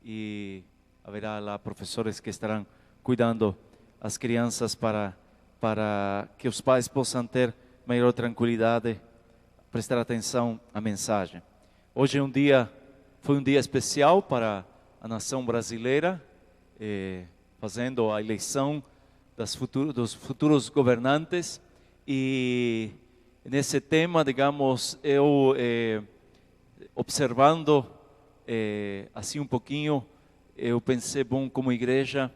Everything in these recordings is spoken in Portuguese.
e haverá lá professores que estarão cuidando as crianças para que os pais possam ter maior tranquilidade, prestar atenção à mensagem. Hoje foi um dia especial para a nação brasileira, fazendo a eleição dos futuros governantes, e nesse tema, digamos, eu observando assim um pouquinho, eu pensei, bom, como igreja,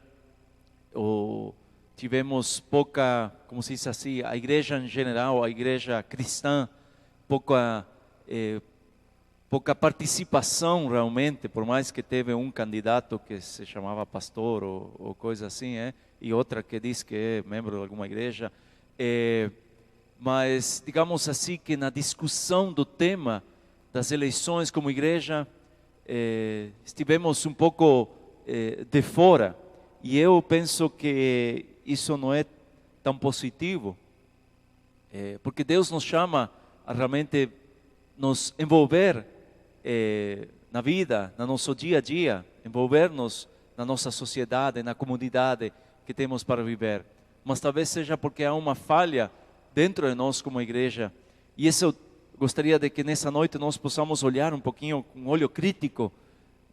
tivemos pouca, como se diz assim, a igreja em geral, a igreja cristã, pouca participação realmente, por mais que teve um candidato que se chamava pastor ou coisa assim, e outra que diz que é membro de alguma igreja, mas digamos assim que na discussão do tema das eleições como igreja, estivemos um pouco de fora, e eu penso que isso não é tão positivo, porque Deus nos chama a realmente nos envolver na vida, no nosso dia a dia, envolver-nos na nossa sociedade, na comunidade que temos para viver. Mas talvez seja porque há uma falha dentro de nós como igreja, e isso eu gostaria de que nessa noite nós possamos olhar um pouquinho com um olho crítico,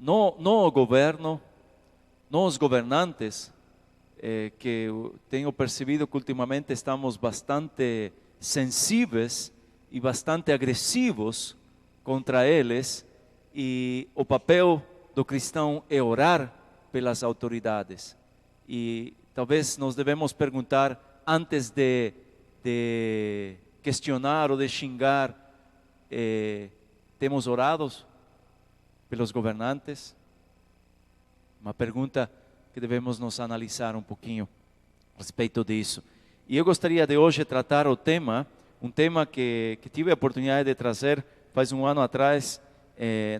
não o governo, não os governantes, que eu tenho percebido que ultimamente estamos bastante sensíveis e bastante agressivos contra eles, e o papel do cristão é orar pelas autoridades. E talvez nós devemos perguntar, antes de questionar ou de xingar, temos orado pelos governantes? Uma pergunta que devemos nos analisar um pouquinho a respeito disso. E eu gostaria de hoje tratar um tema que tive a oportunidade de trazer faz um ano atrás,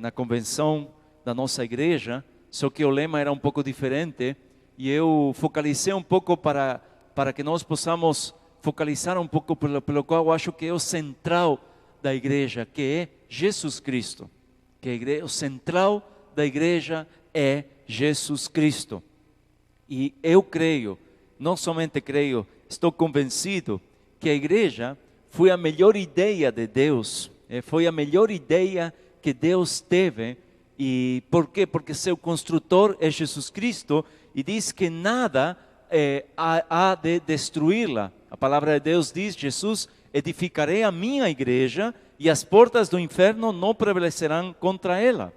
na convenção da nossa igreja, só que o lema era um pouco diferente, e eu focalizei um pouco para que nós possamos focalizar um pouco pelo qual eu acho que é o central da igreja, que é Jesus Cristo. O central da igreja é Jesus Cristo. E eu creio, não somente creio, estou convencido que a igreja foi a melhor ideia de Deus, foi a melhor ideia que Deus teve. E por quê? Porque seu construtor é Jesus Cristo, e diz que nada há de destruí-la. A palavra de Deus diz: Jesus, edificarei a minha igreja, e as portas do inferno não prevalecerão contra ela.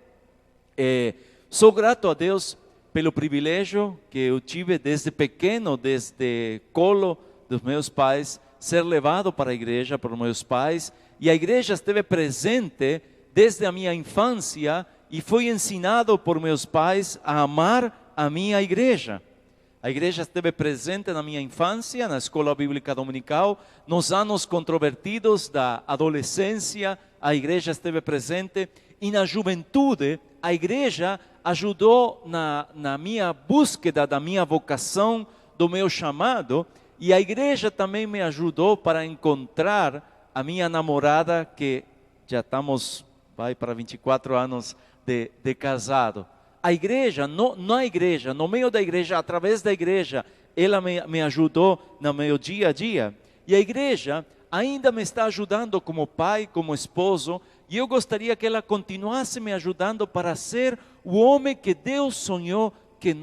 Sou grato a Deus pelo privilégio que eu tive desde pequeno, desde colo dos meus pais, ser levado para a igreja por meus pais, e a igreja esteve presente desde a minha infância, e fui ensinado por meus pais a amar a minha igreja. A igreja esteve presente na minha infância, na escola bíblica dominical, nos anos controvertidos da adolescência, a igreja esteve presente, e na juventude, a igreja ajudou na minha búsqueda da minha vocação, do meu chamado, e a igreja também me ajudou para encontrar a minha namorada, que já estamos, vai para 24 anos de casado. A igreja, na igreja, no meio da igreja, através da igreja, ela me ajudou no meu dia a dia. E a igreja ainda me está ajudando como pai, como esposo, e eu gostaria que ela continuasse me ajudando para ser o homem que Deus sonhou que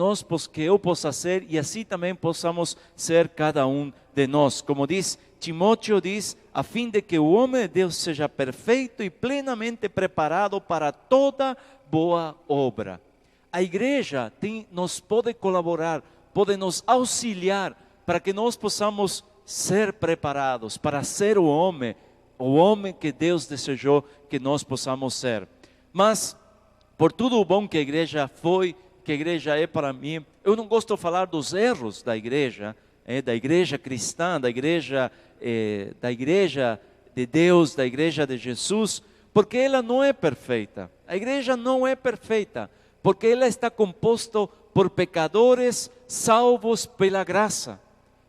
eu possa ser, e assim também possamos ser cada um de nós. Como diz Timóteo, diz, a fim de que o homem de Deus seja perfeito e plenamente preparado para toda boa obra. A igreja nos pode colaborar, pode nos auxiliar para que nós possamos ser preparados para ser o homem que Deus desejou que nós possamos ser. Mas, por tudo o bom que a igreja foi, que a igreja é para mim, eu não gosto de falar dos erros da igreja cristã, da igreja de Deus, da igreja de Jesus, porque ela não é perfeita. A igreja não é perfeita, porque ela está composta por pecadores salvos pela graça.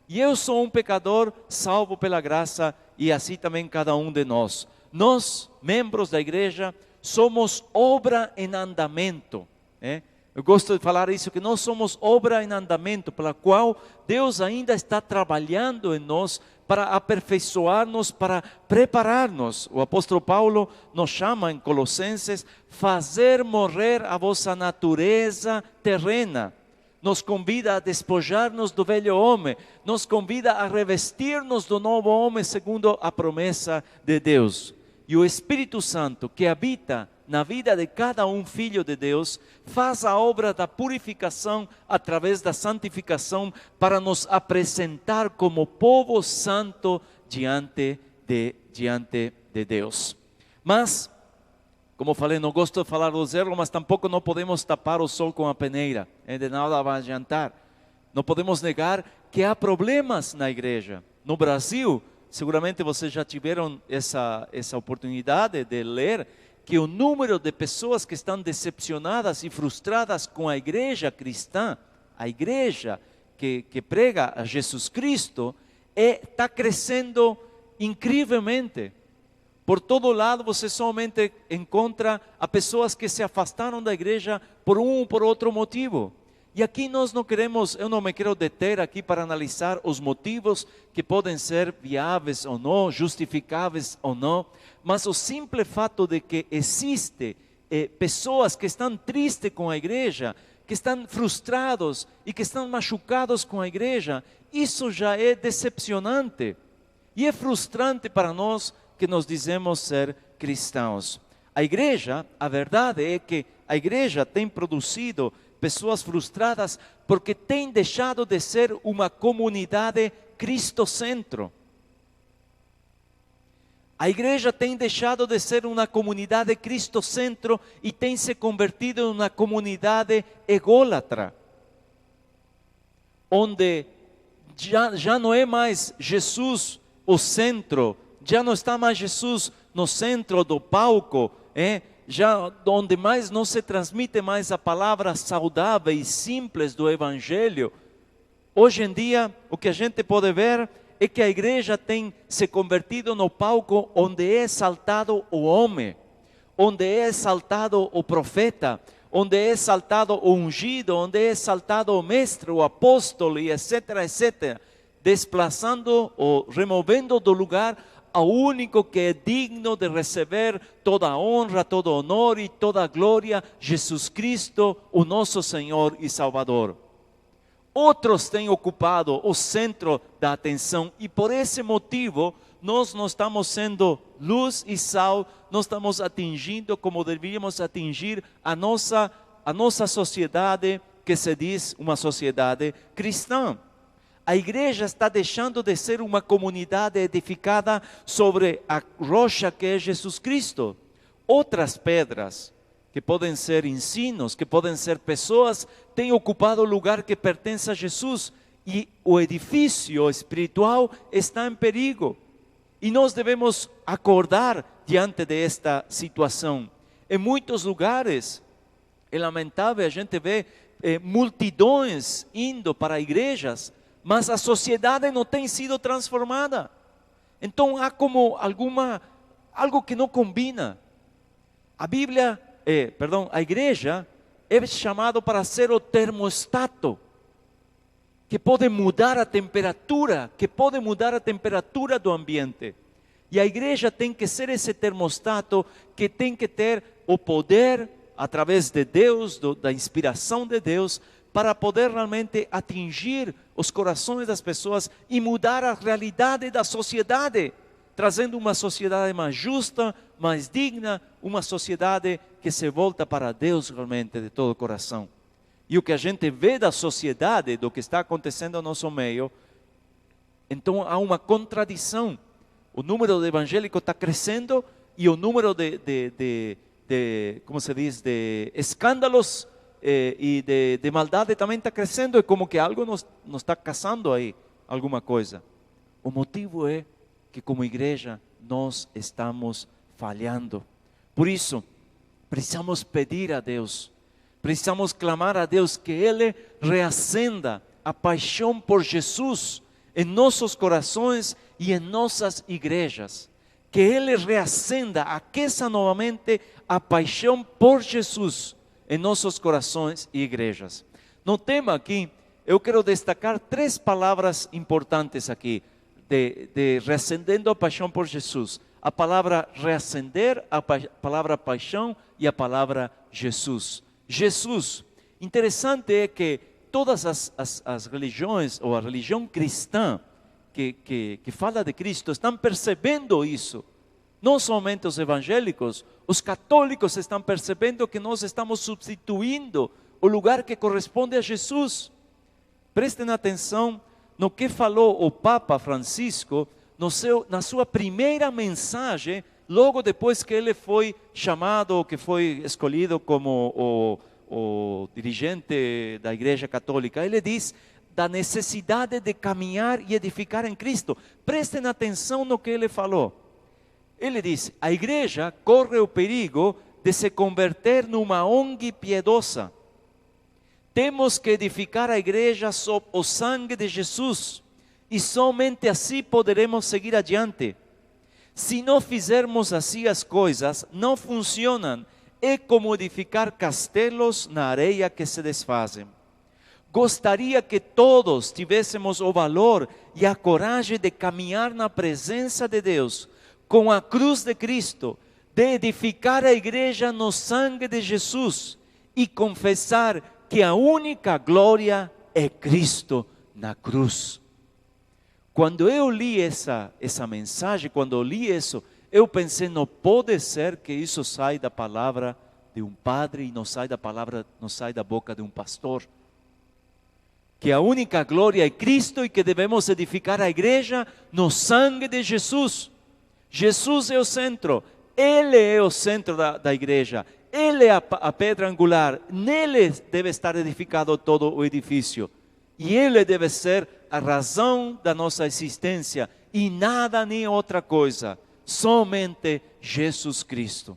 E eu sou um pecador salvo pela graça, e assim também cada um de nós. Nós, membros da igreja, somos obra em andamento. Eu gosto de falar isso, que nós somos obra em andamento, pela qual Deus ainda está trabalhando em nós para aperfeiçoar-nos, para preparar-nos. O apóstolo Paulo nos chama em Colossenses, fazer morrer a vossa natureza terrena. Nos convida a despojar-nos do velho homem, nos convida a revestir-nos do novo homem segundo a promessa de Deus. E o Espírito Santo que habita na vida de cada filho de Deus, faz a obra da purificação através da santificação para nos apresentar como povo santo diante de Deus. Mas, como falei, não gosto de falar do zero, mas tampouco não podemos tapar o sol com a peneira. De nada vai adiantar. Não podemos negar que há problemas na igreja. No Brasil, seguramente vocês já tiveram essa oportunidade de ler que o número de pessoas que estão decepcionadas e frustradas com a igreja cristã, a igreja que prega a Jesus Cristo, está crescendo incrivelmente. Por todo lado você somente encontra a pessoas que se afastaram da igreja por um ou por outro motivo. E aqui nós não queremos, eu não me quero deter aqui para analisar os motivos que podem ser viáveis ou não, justificáveis ou não, mas o simples fato de que existe pessoas que estão tristes com a igreja, que estão frustrados e que estão machucados com a igreja, isso já é decepcionante. E é frustrante para nós que nos dizemos ser cristãos. A igreja, a verdade é que a igreja tem produzido pessoas frustradas porque tem deixado de ser uma comunidade cristocentro. A igreja tem deixado de ser uma comunidade cristocentro e tem se convertido em uma comunidade ególatra, onde já não é mais Jesus o centro, já não está mais Jesus no centro do palco, já onde mais não se transmite mais a palavra saudável e simples do Evangelho. Hoje em dia, o que a gente pode ver é que a igreja tem se convertido no palco onde é exaltado o homem, onde é exaltado o profeta, onde é exaltado o ungido, onde é exaltado o mestre, o apóstolo, e etc, etc, desplazando ou removendo do lugar ao único que é digno de receber toda a honra, todo honor e toda a glória, Jesus Cristo, o nosso Senhor e Salvador. Outros têm ocupado o centro da atenção e por esse motivo nós não estamos sendo luz e sal, não estamos atingindo como deveríamos atingir a nossa sociedade, que se diz uma sociedade cristã. A igreja está deixando de ser uma comunidade edificada sobre a rocha que é Jesus Cristo. Outras pedras, que podem ser ensinos, que podem ser pessoas, têm ocupado o lugar que pertence a Jesus. E o edifício espiritual está em perigo. E nós devemos acordar diante desta situação. Em muitos lugares, é lamentável, a gente vê multidões indo para igrejas, mas a sociedade não tem sido transformada. Então há como algo que não combina. A igreja é chamada para ser o termostato, que pode mudar a temperatura, do ambiente. E a igreja tem que ser esse termostato que tem que ter o poder, através de Deus, da inspiração de Deus, para poder realmente atingir os corações das pessoas e mudar a realidade da sociedade, trazendo uma sociedade mais justa, mais digna, uma sociedade que se volta para Deus realmente de todo o coração. E o que a gente vê da sociedade, do que está acontecendo no nosso meio, então há uma contradição. O número de evangélicos está crescendo e o número de escândalos e de maldade também está crescendo. É como que algo nos está caçando aí, alguma coisa. O motivo é que como igreja nós estamos falhando. Por isso, precisamos pedir a Deus, precisamos clamar a Deus que Ele reacenda a paixão por Jesus em nossos corações e em nossas igrejas. Que Ele reacenda, aqueça novamente a paixão por Jesus em nossos corações e igrejas. No tema aqui, eu quero destacar 3 palavras importantes aqui, de reacendendo a paixão por Jesus. A palavra reacender, a palavra paixão e a palavra Jesus. Jesus. Interessante é que todas as religiões, ou a religião cristã, que fala de Cristo, estão percebendo isso. Não somente os evangélicos, os católicos estão percebendo que nós estamos substituindo o lugar que corresponde a Jesus. Prestem atenção no que falou o Papa Francisco na sua primeira mensagem, logo depois que ele foi chamado, que foi escolhido como o dirigente da Igreja Católica. Ele diz da necessidade de caminhar e edificar em Cristo. Prestem atenção no que ele falou. Ele diz: a igreja corre o perigo de se converter numa ONG piedosa. Temos que edificar a igreja sob o sangue de Jesus, e somente assim poderemos seguir adiante. Se não fizermos assim, as coisas não funcionam. É como edificar castelos na areia que se desfazem. Gostaria que todos tivéssemos o valor e a coragem de caminhar na presença de Deus, com a cruz de Cristo, de edificar a igreja no sangue de Jesus e confessar que a única glória é Cristo na cruz. Quando eu li essa mensagem, quando eu li isso, eu pensei, não pode ser que isso saia da palavra de um padre e não saia da boca de um pastor. Que a única glória é Cristo e que devemos edificar a igreja no sangue de Jesus. Jesus é o centro, Ele é o centro da igreja, Ele é a pedra angular, nele deve estar edificado todo o edifício. E Ele deve ser a razão da nossa existência e nada nem outra coisa, somente Jesus Cristo.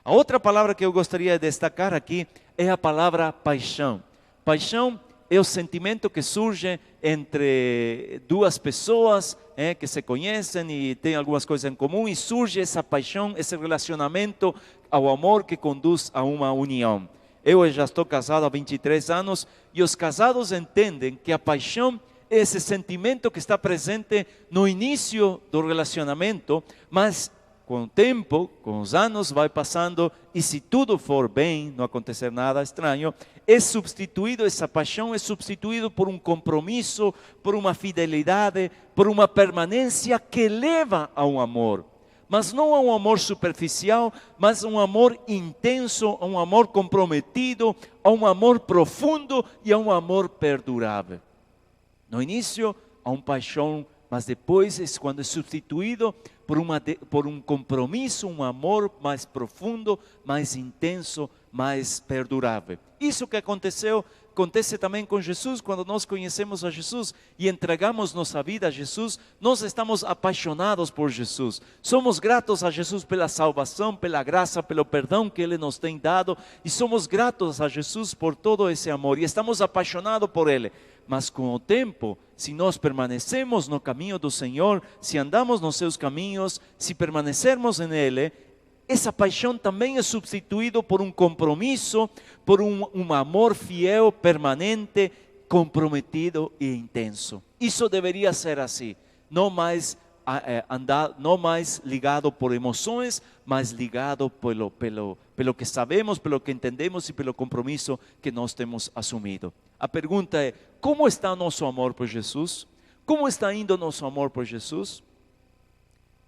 A outra palavra que eu gostaria de destacar aqui é a palavra paixão. Paixão é o sentimento que surge entre duas pessoas que se conhecem e têm algumas coisas em comum, e surge essa paixão, esse relacionamento ao amor que conduz a uma união. Eu já estou casado há 23 anos e os casados entendem que a paixão é esse sentimento que está presente no início do relacionamento, mas com o tempo, com os anos, vai passando, e se tudo for bem, não acontecer nada estranho, essa paixão é substituído por um compromisso, por uma fidelidade, por uma permanência que leva a um amor. Mas não a um amor superficial, mas a um amor intenso, a um amor comprometido, a um amor profundo e a um amor perdurável. No início, há uma paixão, mas depois, quando é substituído por um compromisso, um amor mais profundo, mais intenso, mais perdurável. Isso que acontece também com Jesus. Quando nós conhecemos a Jesus e entregamos nossa vida a Jesus, nós estamos apaixonados por Jesus. Somos gratos a Jesus pela salvação, pela graça, pelo perdão que Ele nos tem dado, e somos gratos a Jesus por todo esse amor, e estamos apaixonados por Ele. Mas com o tempo, se nós permanecemos no caminho do Senhor, se andamos nos seus caminhos, se permanecermos nele, essa paixão também é substituído por um compromisso, por um amor fiel, permanente, comprometido e intenso. Isso deveria ser assim, não mais ligado por emoções, mas ligado pelo que sabemos, pelo que entendemos e pelo compromisso que nós temos assumido. A pergunta é: como está nosso amor por Jesus? Como está indo nosso amor por Jesus?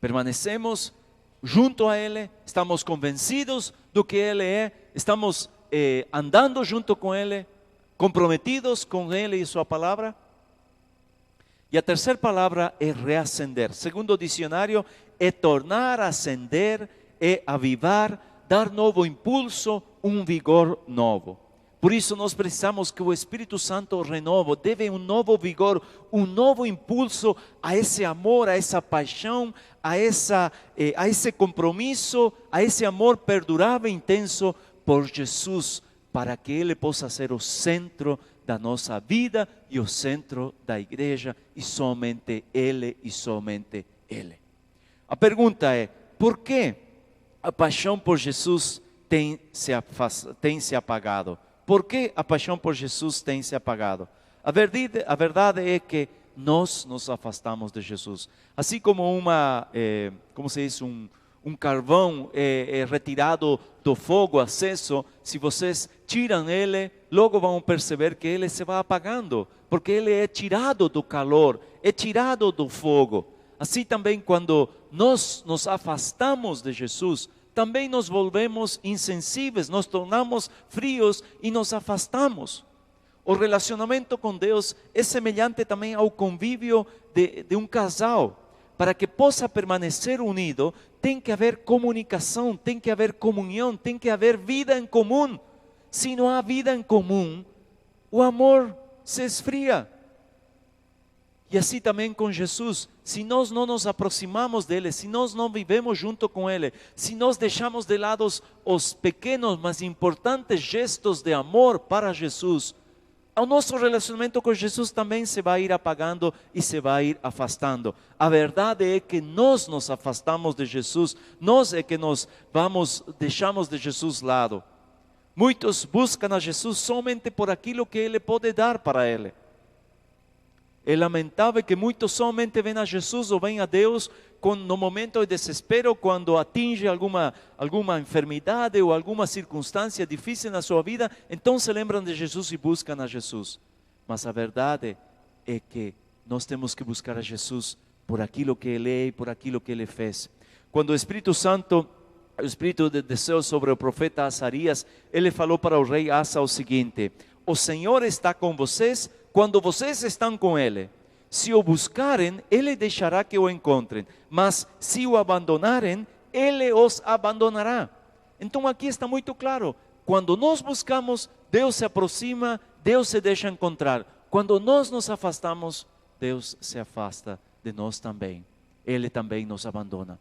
Permanecemos junto a Ele? Estamos convencidos do que Ele é? Estamos andando junto com Ele? Comprometidos com Ele e Sua palavra? E a terceira palavra é reacender. Segundo o dicionário, é tornar a acender, é avivar, dar novo impulso, um vigor novo. Por isso nós precisamos que o Espírito Santo renove, dê um novo vigor, um novo impulso a esse amor, a essa paixão, a esse compromisso, a esse amor perdurável e intenso por Jesus, para que Ele possa ser o centro da nossa vida e o centro da igreja, e somente Ele e somente Ele. A pergunta é: por que a paixão por Jesus tem se apagado. Por que a paixão por Jesus tem se apagado? A verdade é que nós nos afastamos de Jesus. Assim como como se diz, um carvão é retirado do fogo aceso, se vocês tiram ele, logo vão perceber que ele se vai apagando, porque ele é tirado do calor, é tirado do fogo. Assim também quando nós nos afastamos de Jesus, também nos volvemos insensíveis, nos tornamos frios e nos afastamos. O relacionamento com Deus é semelhante também ao convívio de um casal. Para que possa permanecer unido, tem que haver comunicação, tem que haver comunhão, tem que haver vida em comum. Se não há vida em comum, o amor se esfria. E assim também com Jesus, se nós não nos aproximamos dele, se nós não vivemos junto com ele, se nós deixamos de lado os pequenos, mas importantes gestos de amor para Jesus, o nosso relacionamento com Jesus também se vai ir apagando e se vai ir afastando. A verdade é que nós nos afastamos de Jesus, nós é que deixamos de Jesus lado. Muitos buscam a Jesus somente por aquilo que Ele pode dar para ele. É lamentável que muitos somente vêm a Jesus ou vêm a Deus no momento de desespero, quando atinge alguma enfermidade ou alguma circunstância difícil na sua vida, então se lembram de Jesus e buscam a Jesus. Mas a verdade é que nós temos que buscar a Jesus por aquilo que Ele é e por aquilo que Ele fez. Quando o Espírito Santo, o Espírito de Deus sobre o profeta Azarias, ele falou para o rei Asa o seguinte: o Senhor está com vocês quando vocês estão com Ele. Se o buscarem, Ele deixará que o encontrem. Mas se o abandonarem, Ele os abandonará. Então aqui está muito claro. Quando nós buscamos, Deus se aproxima, Deus se deixa encontrar. Quando nós nos afastamos, Deus se afasta de nós também. Ele também nos abandona.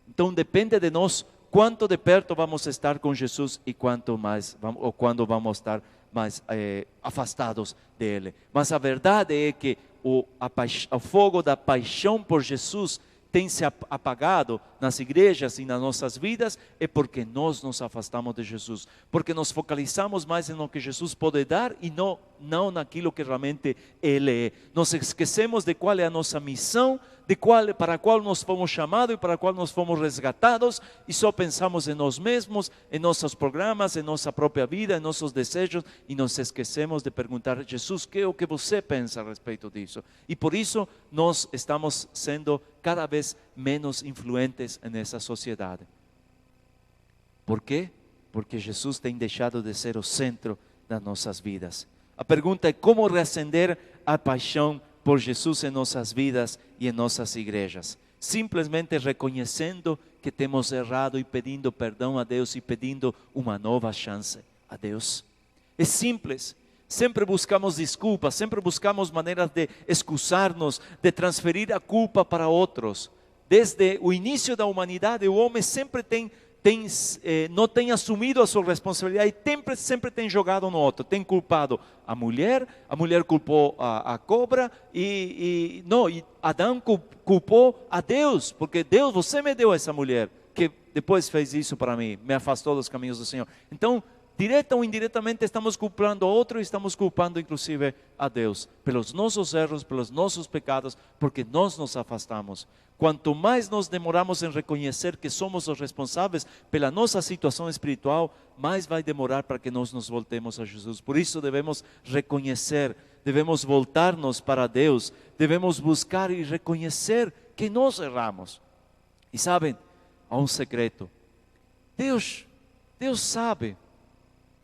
Então depende de nós quanto de perto vamos estar com Jesus e quando vamos estar mais afastados dele. Mas a verdade é que o fogo da paixão por Jesus tem se apagado nas igrejas e nas nossas vidas, é porque nós nos afastamos de Jesus, porque nos focalizamos mais no que Jesus pode dar e não naquilo que realmente Ele é. Nos esquecemos de qual é a nossa missão, para a qual nós fomos chamados e para a qual nós fomos resgatados, e só pensamos em nós mesmos, em nossos programas, em nossa própria vida, em nossos desejos, e nos esquecemos de perguntar: Jesus, que é o que você pensa a respeito disso? E por isso nós estamos sendo cada vez menos influentes nessa sociedade. Por quê? Porque Jesus tem deixado de ser o centro das nossas vidas. A pergunta é: como reacender a paixão por Jesus em nossas vidas e em nossas igrejas? Simplesmente reconhecendo que temos errado e pedindo perdão a Deus e pedindo uma nova chance a Deus. É simples. Sempre buscamos desculpas, sempre buscamos maneiras de excusar-nos, de transferir a culpa para outros. Desde o início da humanidade, o homem sempre não tem assumido a sua responsabilidade e sempre tem jogado no outro. Tem culpado a mulher culpou a cobra e Adão culpou a Deus, porque Deus, você me deu essa mulher, que depois fez isso para mim, me afastou dos caminhos do Senhor. Então, direta ou indiretamente estamos culpando a outro e estamos culpando inclusive a Deus, pelos nossos erros, pelos nossos pecados, porque nós nos afastamos. Quanto mais nos demoramos em reconhecer que somos os responsáveis pela nossa situação espiritual, mais vai demorar para que nós nos voltemos a Jesus. Por isso devemos reconhecer, devemos voltar-nos para Deus, devemos buscar e reconhecer que nós erramos. E sabem, há um segredo. Deus sabe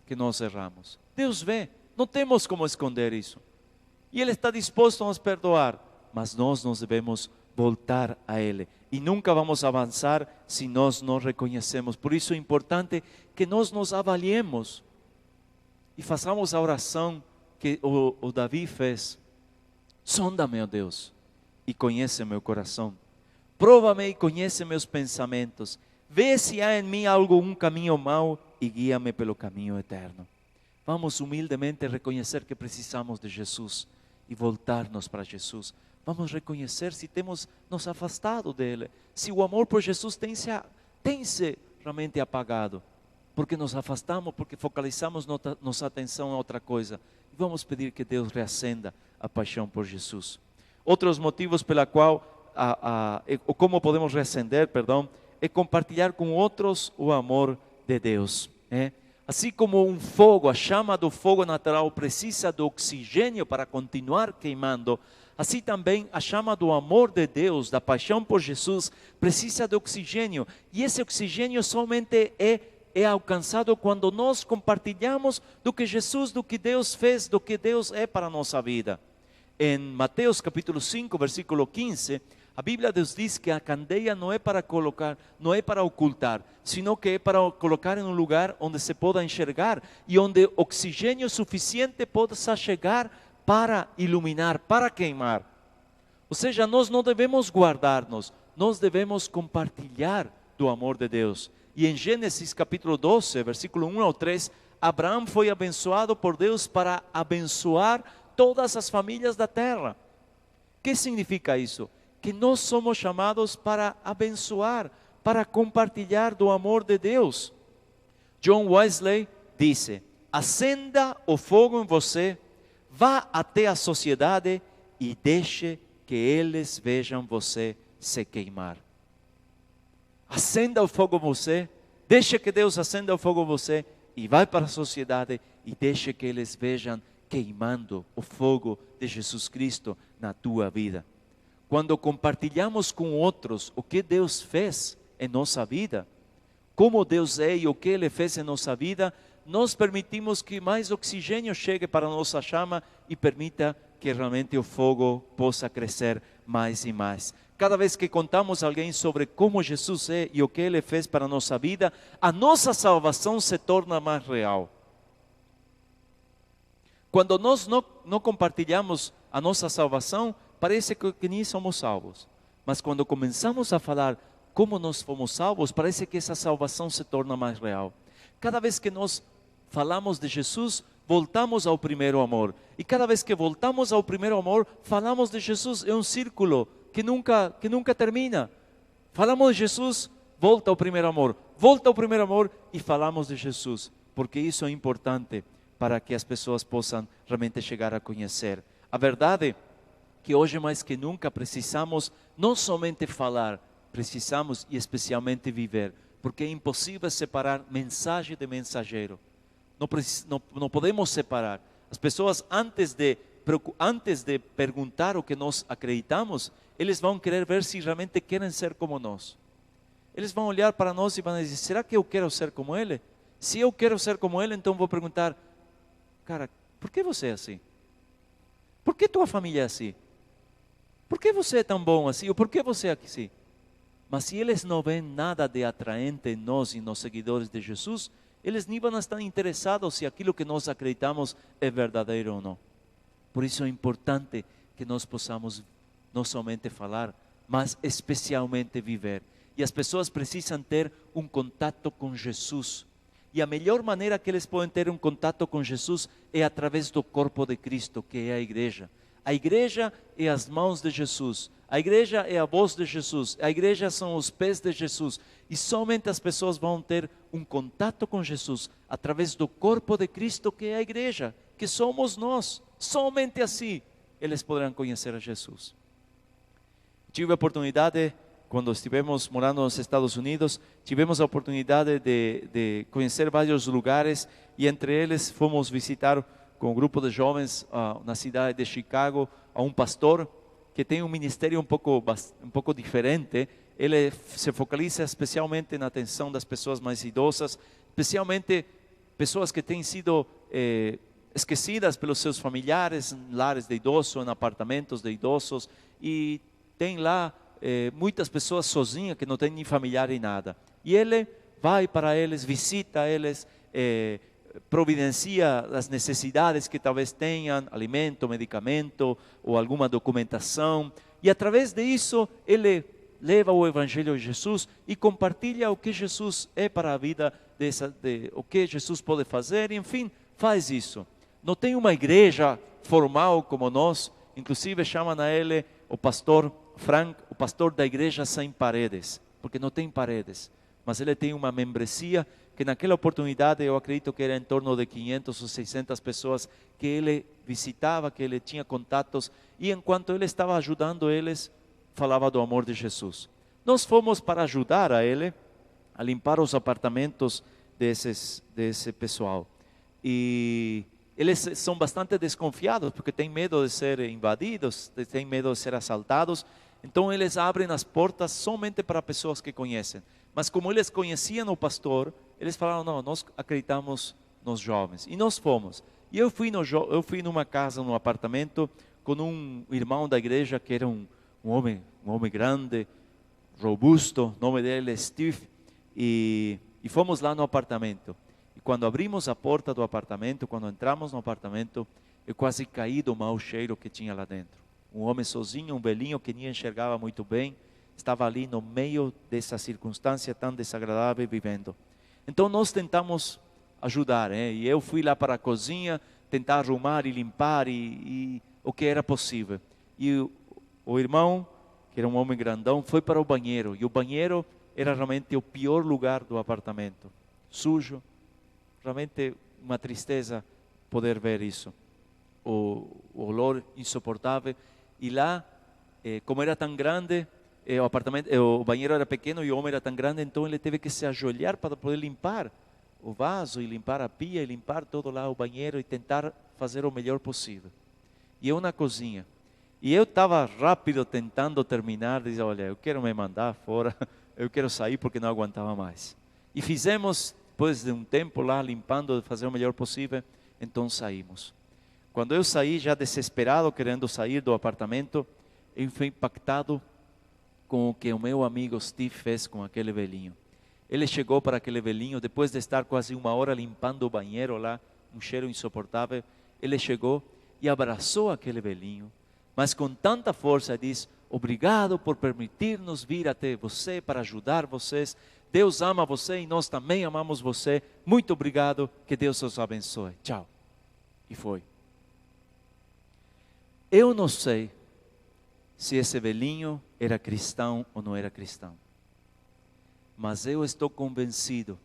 que nós erramos. Deus vê, não temos como esconder isso. E Ele está disposto a nos perdoar, mas nós devemos voltar a Ele. E nunca vamos avançar se nós não reconhecemos. Por isso é importante que nós nos avaliemos e façamos a oração que o Davi fez. Sonda-me, ó Deus, e conhece meu coração. Prova-me e conhece meus pensamentos. Vê se há em mim algum caminho mau e guia-me pelo caminho eterno. Vamos humildemente reconhecer que precisamos de Jesus e voltar-nos para Jesus. Vamos reconhecer se temos nos afastado dele, se o amor por Jesus tem se realmente apagado. porque nos afastamos, porque focalizamos nossa atenção em outra coisa. E vamos pedir que Deus reacenda a paixão por Jesus. Outros motivos pela qual, ou como podemos reacender, é compartilhar com outros o amor de Deus. Assim como um fogo, a chama do fogo natural precisa do oxigênio para continuar queimando, assim também a chama do amor de Deus, da paixão por Jesus, precisa de oxigênio. E esse oxigênio somente é alcançado quando nós compartilhamos do que Jesus, do que Deus fez, do que Deus é para a nossa vida. Em Mateus capítulo 5, versículo 15, a Bíblia nos diz que a candeia não é para colocar, não é para ocultar, sino que é para colocar em um lugar onde se possa enxergar e onde oxigênio suficiente possa chegar para iluminar, para queimar. Ou seja, nós não devemos guardar-nos, nós devemos compartilhar do amor de Deus. E em Gênesis capítulo 12, versículo 1 ao 3, Abraão foi abençoado por Deus para abençoar todas as famílias da terra. O que significa isso? Que nós somos chamados para abençoar, para compartilhar do amor de Deus. John Wesley disse: acenda o fogo em você, vá até a sociedade e deixe que eles vejam você se queimar. Acenda o fogo em você, deixe que Deus acenda o fogo em você e vai para a sociedade e deixe que eles vejam queimando o fogo de Jesus Cristo na tua vida. Quando compartilhamos com outros o que Deus fez em nossa vida, como Deus é e o que Ele fez em nossa vida, nós permitimos que mais oxigênio chegue para a nossa chama e permita que realmente o fogo possa crescer mais e mais. Cada vez que contamos a alguém sobre como Jesus é e o que Ele fez para a nossa vida, a nossa salvação se torna mais real. Quando nós não compartilhamos a nossa salvação, parece que nem somos salvos. Mas quando começamos a falar como nós fomos salvos, parece que essa salvação se torna mais real. Cada vez que nós falamos de Jesus, voltamos ao primeiro amor. E cada vez que voltamos ao primeiro amor, falamos de Jesus. É um círculo que nunca termina. Falamos de Jesus, volta ao primeiro amor. Volta ao primeiro amor e falamos de Jesus. Porque isso é importante para que as pessoas possam realmente chegar a conhecer. A verdade é que hoje mais que nunca precisamos não somente falar, precisamos e especialmente viver, porque é impossível separar mensagem de mensageiro. Não podemos separar. As pessoas antes de perguntar o que nós acreditamos, eles vão querer ver se realmente querem ser como nós. Eles vão olhar para nós e vão dizer: será que eu quero ser como ele? Se eu quero ser como ele, então vou perguntar: cara, por que você é assim? Por que tua família é assim? Por que você é tão bom assim? Ou por que você é assim? Mas se eles não veem nada de atraente em nós e nos seguidores de Jesus, eles nem vão estar interessados se aquilo que nós acreditamos é verdadeiro ou não. Por isso é importante que nós possamos não somente falar, mas especialmente viver. E as pessoas precisam ter um contato com Jesus. E a melhor maneira que eles podem ter um contato com Jesus é através do corpo de Cristo, que é a igreja. A igreja é as mãos de Jesus, a igreja é a voz de Jesus, a igreja são os pés de Jesus. E somente as pessoas vão ter um contato com Jesus através do corpo de Cristo, que é a igreja, que somos nós. Somente assim eles poderão conhecer a Jesus. Tive a oportunidade, quando estivemos morando nos Estados Unidos, tivemos a oportunidade de conhecer vários lugares e entre eles fomos visitar com um grupo de jovens na cidade de Chicago a um pastor que tem um ministério um pouco diferente. Ele se focaliza especialmente na atenção das pessoas mais idosas, especialmente pessoas que têm sido esquecidas pelos seus familiares, em lares de idosos, em apartamentos de idosos, e tem lá muitas pessoas sozinhas que não têm nem familiar nem nada. E ele vai para eles, visita eles, providencia as necessidades que talvez tenham, alimento, medicamento ou alguma documentação. E através disso ele leva o Evangelho de Jesus e compartilha o que Jesus é para a vida, o que Jesus pode fazer, e, enfim, faz isso. Não tem uma igreja formal como nós, inclusive chamam a ele o pastor Frank, o pastor da igreja sem paredes, porque não tem paredes, mas ele tem uma membresia que naquela oportunidade eu acredito que era em torno de 500 ou 600 pessoas que ele visitava, que ele tinha contatos, e enquanto ele estava ajudando eles, falava do amor de Jesus. Nós fomos para ajudar a ele a limpar os apartamentos desse pessoal. E eles são bastante desconfiados, porque têm medo de ser invadidos, têm medo de ser assaltados. Então eles abrem as portas somente para pessoas que conhecem. Mas como eles conheciam o pastor, eles falaram, não, nós acreditamos nos jovens. E nós fomos. E eu fui numa casa, num apartamento, com um irmão da igreja que era um homem grande, robusto, o nome dele é Steve. E fomos lá no apartamento. E quando abrimos a porta do apartamento, quando entramos no apartamento, eu quase caí do mau cheiro que tinha lá dentro. Um homem sozinho, um velhinho que nem enxergava muito bem, estava ali no meio dessa circunstância tão desagradável vivendo. Então nós tentamos ajudar, e eu fui lá para a cozinha, tentar arrumar e limpar e o que era possível. E o irmão, que era um homem grandão, foi para o banheiro, e o banheiro era realmente o pior lugar do apartamento, sujo, realmente uma tristeza poder ver isso, o olor insuportável. E lá, como era tão grande, o banheiro era pequeno e o homem era tão grande, então ele teve que se ajoelhar para poder limpar o vaso e limpar a pia e limpar todo lá o banheiro e tentar fazer o melhor possível. E eu na cozinha, e eu estava rápido tentando terminar, dizia, olha, eu quero me mandar fora, eu quero sair porque não aguentava mais. E fizemos, depois de um tempo lá limpando, fazer o melhor possível, então saímos. Quando eu saí já desesperado, querendo sair do apartamento, eu fui impactado com o que o meu amigo Steve fez com aquele velhinho. Ele chegou para aquele velhinho, depois de estar quase uma hora limpando o banheiro lá, um cheiro insuportável, ele chegou e abraçou aquele velhinho, mas com tanta força diz, obrigado por permitir-nos vir até você para ajudar vocês. Deus ama você e nós também amamos você. Muito obrigado, que Deus os abençoe. Tchau. E foi. Eu não sei se esse velhinho era cristão ou não era cristão, mas eu estou convencido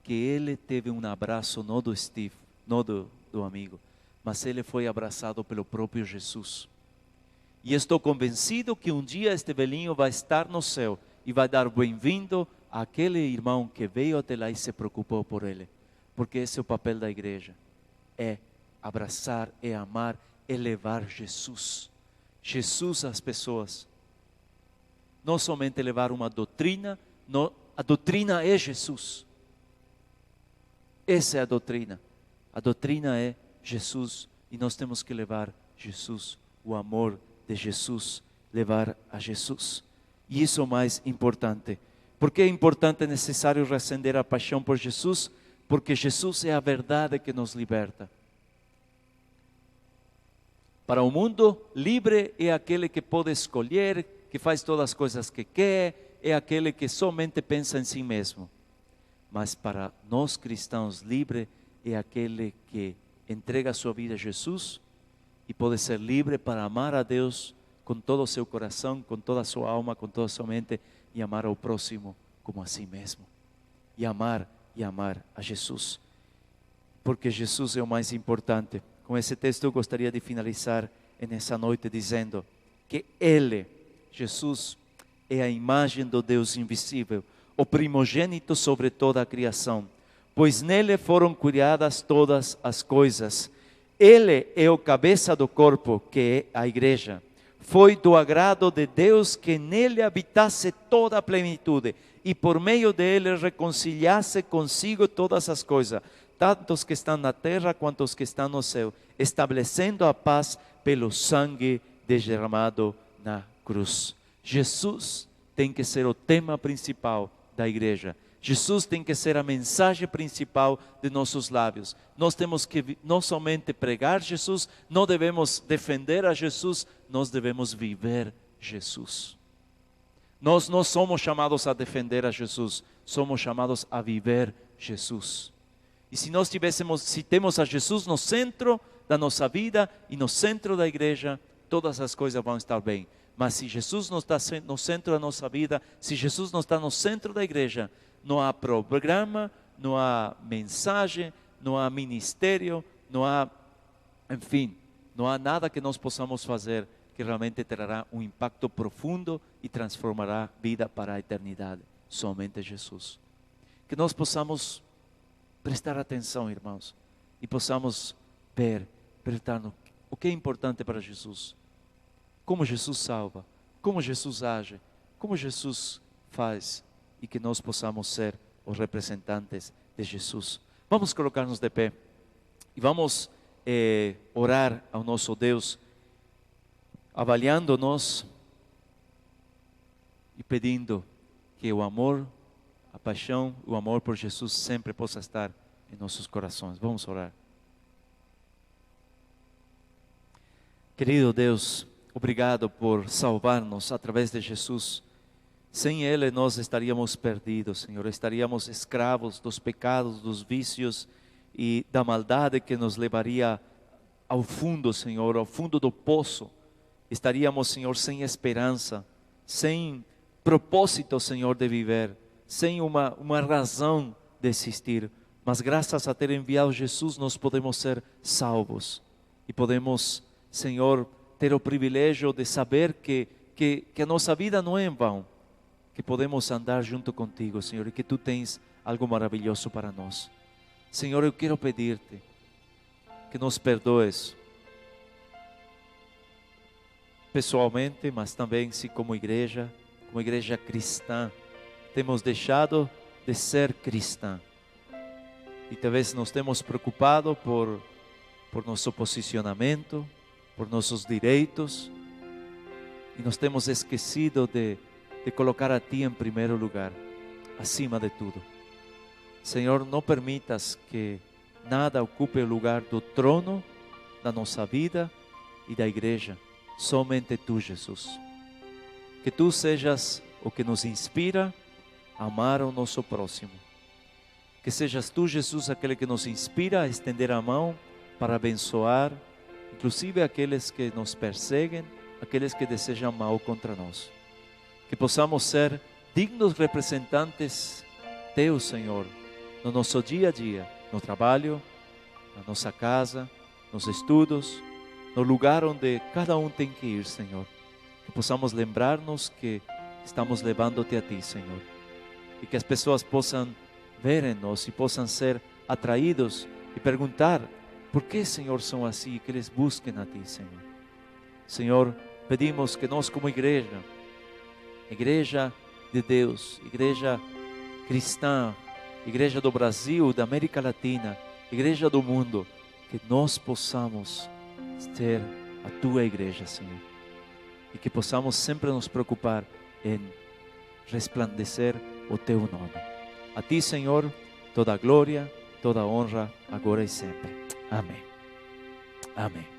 que ele teve um abraço não do Steve, não do amigo, mas ele foi abraçado pelo próprio Jesus. E estou convencido que um dia este velhinho vai estar no céu e vai dar bem-vindo àquele irmão que veio até lá e se preocupou por ele, porque esse é o papel da igreja, é abraçar, é amar, é levar Jesus às pessoas. Não somente levar uma doutrina, a doutrina é Jesus. Essa é a doutrina. A doutrina é Jesus e nós temos que levar Jesus, o amor de Jesus, levar a Jesus. E isso é o mais importante. Por que é importante e necessário reacender a paixão por Jesus? Porque Jesus é a verdade que nos liberta. Para o mundo, livre é aquele que pode escolher, que faz todas as coisas que quer, é aquele que somente pensa em si mesmo. Mas para nós cristãos, livre é aquele que entrega a sua vida a Jesus e pode ser livre para amar a Deus com todo o seu coração, com toda a sua alma, com toda a sua mente e amar ao próximo como a si mesmo. E amar a Jesus. Porque Jesus é o mais importante. Com esse texto eu gostaria de finalizar nessa noite dizendo que Ele, Jesus, é a imagem do Deus invisível, o primogênito sobre toda a criação, pois nele foram criadas todas as coisas. Ele é o cabeça do corpo, que é a igreja. Foi do agrado de Deus que nele habitasse toda a plenitude e por meio dele reconciliasse consigo todas as coisas, tanto os que estão na terra quanto os que estão no céu, estabelecendo a paz pelo sangue derramado na cruz. Jesus tem que ser o tema principal da igreja. Jesus tem que ser a mensagem principal de nossos lábios. Nós temos que não somente pregar Jesus, não devemos defender a Jesus, nós devemos viver Jesus. Nós não somos chamados a defender a Jesus, somos chamados a viver Jesus. E se temos a Jesus no centro da nossa vida e no centro da igreja, todas as coisas vão estar bem. Mas se Jesus não está no centro da nossa vida, se Jesus não está no centro da igreja, não há programa, não há mensagem, não há ministério, não há, enfim, não há nada que nós possamos fazer que realmente trará um impacto profundo e transformará vida para a eternidade. Somente Jesus. Que nós possamos prestar atenção, irmãos, e possamos ver, perguntar o que é importante para Jesus, como Jesus salva, como Jesus age, como Jesus faz, e que nós possamos ser os representantes de Jesus. Vamos colocar-nos de pé e vamos orar ao nosso Deus, avaliando-nos e pedindo que o amor, a paixão, o amor por Jesus sempre possa estar em nossos corações. Vamos orar. Querido Deus, obrigado por salvar-nos através de Jesus. Sem Ele nós estaríamos perdidos, Senhor. Estaríamos escravos dos pecados, dos vícios e da maldade que nos levaria ao fundo, Senhor, ao fundo do poço. Estaríamos, Senhor, sem esperança, sem propósito, Senhor, de viver, sem uma razão de existir. Mas graças a ter enviado Jesus, nós podemos ser salvos. E podemos, Senhor, ter o privilégio de saber que a nossa vida não é em vão. Que podemos andar junto contigo, Senhor, e que Tu tens algo maravilhoso para nós. Senhor, eu quero pedir-te que nos perdoes pessoalmente, mas também se como igreja cristã, temos deixado de ser cristã. E talvez nos temos preocupado por nosso posicionamento, por nossos direitos, e nos temos esquecido de colocar a Ti em primeiro lugar, acima de tudo. Senhor, não permitas que nada ocupe o lugar do trono da nossa vida e da igreja. Somente Tu, Jesus. Que Tu sejas o que nos inspira a amar o nosso próximo. Que sejas Tu, Jesus, aquele que nos inspira a estender a mão para abençoar, inclusive aqueles que nos perseguem, aqueles que desejam mal contra nós. Que possamos ser dignos representantes Teus, Senhor, no nosso dia a dia, no trabalho, na nossa casa, nos estudos, no lugar onde cada um tem que ir, Senhor. Que possamos lembrar-nos que estamos levando-te a Ti, Senhor. E que as pessoas possam ver em nós e possam ser atraídos e perguntar por que, Senhor, são assim, e que eles busquem a Ti, Senhor. Senhor, pedimos que nós como igreja de Deus, igreja cristã, igreja do Brasil, da América Latina, igreja do mundo, que nós possamos ser a Tua igreja, Senhor. E que possamos sempre nos preocupar em resplandecer o Teu nome. A Ti, Senhor, toda a glória, toda a honra, agora e sempre. Amém. Amém.